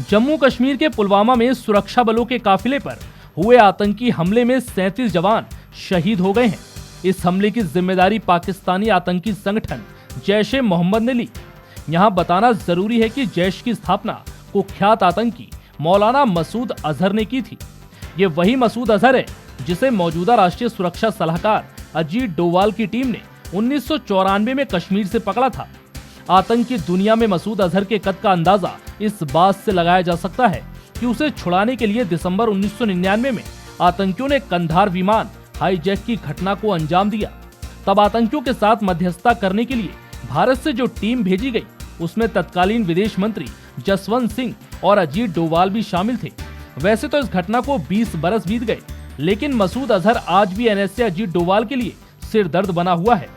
जम्मू कश्मीर के पुलवामा में सुरक्षा बलों के काफिले पर हुए आतंकी हमले में 37 जवान शहीद हो गए हैं। इस हमले की जिम्मेदारी पाकिस्तानी आतंकी संगठन जैश-ए-मोहम्मद ने ली। यहाँ बताना जरूरी है कि जैश की स्थापना कुख्यात आतंकी मौलाना मसूद अजहर ने की थी। ये वही मसूद अजहर है जिसे मौजूदा राष्ट्रीय सुरक्षा सलाहकार अजीत डोवाल की टीम ने 1994 में कश्मीर से पकड़ा था। आतंकी दुनिया में मसूद अजहर के कद का अंदाजा इस बात से लगाया जा सकता है कि उसे छुड़ाने के लिए दिसंबर 1999 में आतंकियों ने कंधार विमान हाईजैक की घटना को अंजाम दिया। तब आतंकियों के साथ मध्यस्थता करने के लिए भारत से जो टीम भेजी गई उसमें तत्कालीन विदेश मंत्री जसवंत सिंह और अजीत डोवाल भी शामिल थे। वैसे तो इस घटना को 20 बरस बीत गए, लेकिन मसूद अजहर आज भी एनएसए अजीत डोवाल के लिए सिर दर्द बना हुआ है।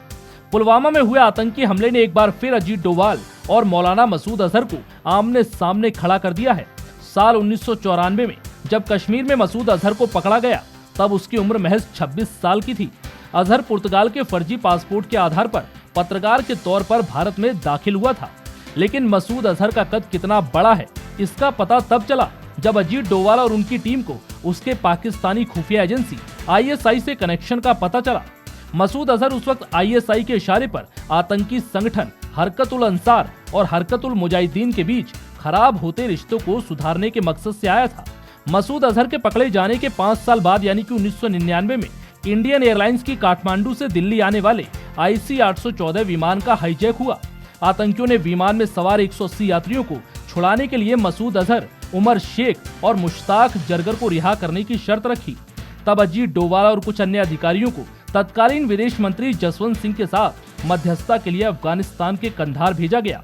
पुलवामा में हुए आतंकी हमले ने एक बार फिर अजीत डोवाल और मौलाना मसूद अजहर को आमने सामने खड़ा कर दिया है। साल 1994 में जब कश्मीर में मसूद अजहर को पकड़ा गया तब उसकी उम्र महज 26 साल की थी। अजहर पुर्तगाल के फर्जी पासपोर्ट के आधार पर पत्रकार के तौर पर भारत में दाखिल हुआ था, लेकिन मसूद अजहर का कद कितना बड़ा है इसका पता तब चला जब अजीत डोवाल और उनकी टीम को उसके पाकिस्तानी खुफिया एजेंसी आईएसआई से कनेक्शन का पता चला। मसूद अजहर उस वक्त आईएसआई के इशारे पर आतंकी संगठन हरकत-उल अंसार और हरकत-उल मुजाहिदीन के बीच खराब होते रिश्तों को सुधारने के मकसद से आया था। मसूद अजहर के पकड़े जाने के 5 साल बाद यानी कि 1999 में इंडियन एयरलाइंस की काठमांडू से दिल्ली आने वाले IC 814 विमान का हाईजैक हुआ। आतंकियों ने विमान में सवार 180 यात्रियों को छुड़ाने के लिए मसूद अजहर, उमर शेख और मुश्ताक जरगर को रिहा करने की शर्त रखी। तब अजीत डोवाल और कुछ अन्य अधिकारियों को तत्कालीन विदेश मंत्री जसवंत सिंह के साथ मध्यस्थता के लिए अफगानिस्तान के कंधार भेजा गया।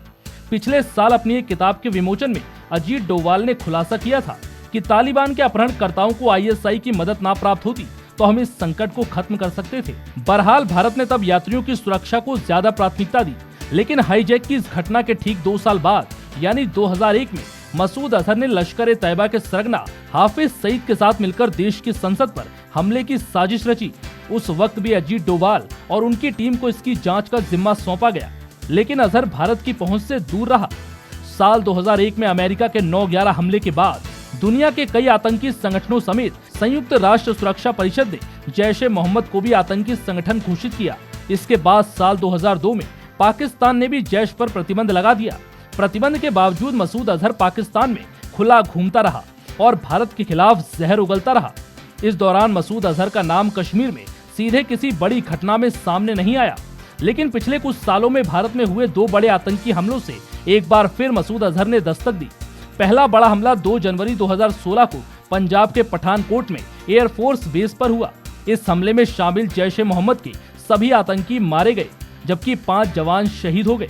पिछले साल अपनी एक किताब के विमोचन में अजीत डोवाल ने खुलासा किया था कि तालिबान के अपहरणकर्ताओं को आईएसआई की मदद ना प्राप्त होती तो हम इस संकट को खत्म कर सकते थे। बहरहाल भारत ने तब यात्रियों की सुरक्षा को ज्यादा प्राथमिकता दी, लेकिन हाईजैक की इस घटना के ठीक 2 साल बाद यानी 2001 में मसूद अजहर ने लश्कर-ए-तैयबा के सरगना हाफिज सईद के साथ मिलकर देश की संसद पर हमले की साजिश रची। उस वक्त भी अजीत डोवाल और उनकी टीम को इसकी जांच का जिम्मा सौंपा गया, लेकिन अजहर भारत की पहुंच से दूर रहा। साल 2001 में अमेरिका के 9/11 हमले के बाद दुनिया के कई आतंकी संगठनों समेत संयुक्त राष्ट्र सुरक्षा परिषद ने जैश-ए-मोहम्मद को भी आतंकी संगठन घोषित किया। इसके बाद साल 2002 में पाकिस्तान ने भी जैश पर प्रतिबंध लगा दिया। प्रतिबंध के बावजूद मसूद अजहर पाकिस्तान में खुला घूमता रहा और भारत के खिलाफ जहर उगलता रहा। इस दौरान मसूद अजहर का नाम कश्मीर में सीधे किसी बड़ी घटना में सामने नहीं आया, लेकिन पिछले कुछ सालों में भारत में हुए 2 बड़े आतंकी हमलों से एक बार फिर मसूद अजहर ने दस्तक दी। पहला बड़ा हमला 2 जनवरी 2016 को पंजाब के पठानकोट में एयरफोर्स बेस पर हुआ। इस हमले में शामिल जैश-ए-मोहम्मद के सभी आतंकी मारे गए, जबकि 5 जवान शहीद हो गए।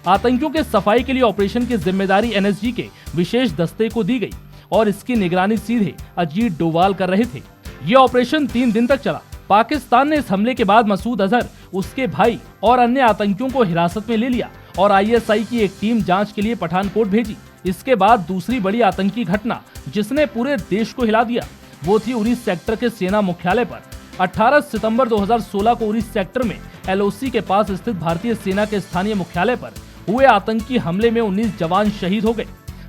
आतंकियों के सफाई के लिए ऑपरेशन की जिम्मेदारी एनएसजी के विशेष दस्ते को दी गई और इसकी निगरानी सीधे अजीत डोवाल कर रहे थे। ये ऑपरेशन 3 दिन तक चला। पाकिस्तान ने इस हमले के बाद मसूद अजहर, उसके भाई और अन्य आतंकियों को हिरासत में ले लिया और आईएसआई की एक टीम जांच के लिए पठानकोट भेजी। इसके बाद दूसरी बड़ी आतंकी घटना जिसने पूरे देश को हिला दिया वो थी उरी सेक्टर के सेना मुख्यालय पर। 18 सितंबर 2016 को उरी सेक्टर में LOC के पास स्थित भारतीय सेना के स्थानीय मुख्यालय पर हुए आतंकी हमले में 19 जवान शहीद हो गए,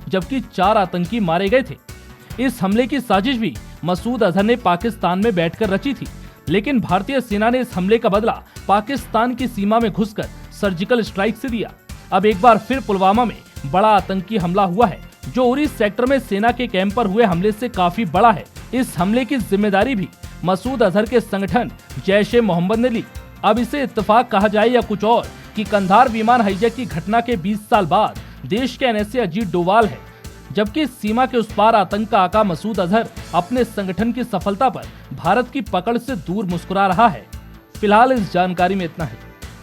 जबकि 4 आतंकी मारे गए थे। इस हमले की साजिश भी मसूद अजहर ने पाकिस्तान में बैठकर रची थी, लेकिन भारतीय सेना ने इस हमले का बदला पाकिस्तान की सीमा में घुसकर सर्जिकल स्ट्राइक से दिया। अब एक बार फिर पुलवामा में बड़ा आतंकी हमला हुआ है, जो उरी सेक्टर में सेना के कैंप पर हुए हमले से काफी बड़ा है। इस हमले की जिम्मेदारी भी मसूद अजहर के संगठन जैश-ए-मोहम्मद ने ली। अब इसे इत्तेफाक कहा जाए या कुछ और कि कंधार विमान हाईजैक की घटना के 20 साल बाद देश के एनएसए अजीत डोवाल है, जबकि सीमा के उस पार आतंक का आका मसूद अजहर अपने संगठन की सफलता पर भारत की पकड़ से दूर मुस्कुरा रहा है। फिलहाल इस जानकारी में इतना है।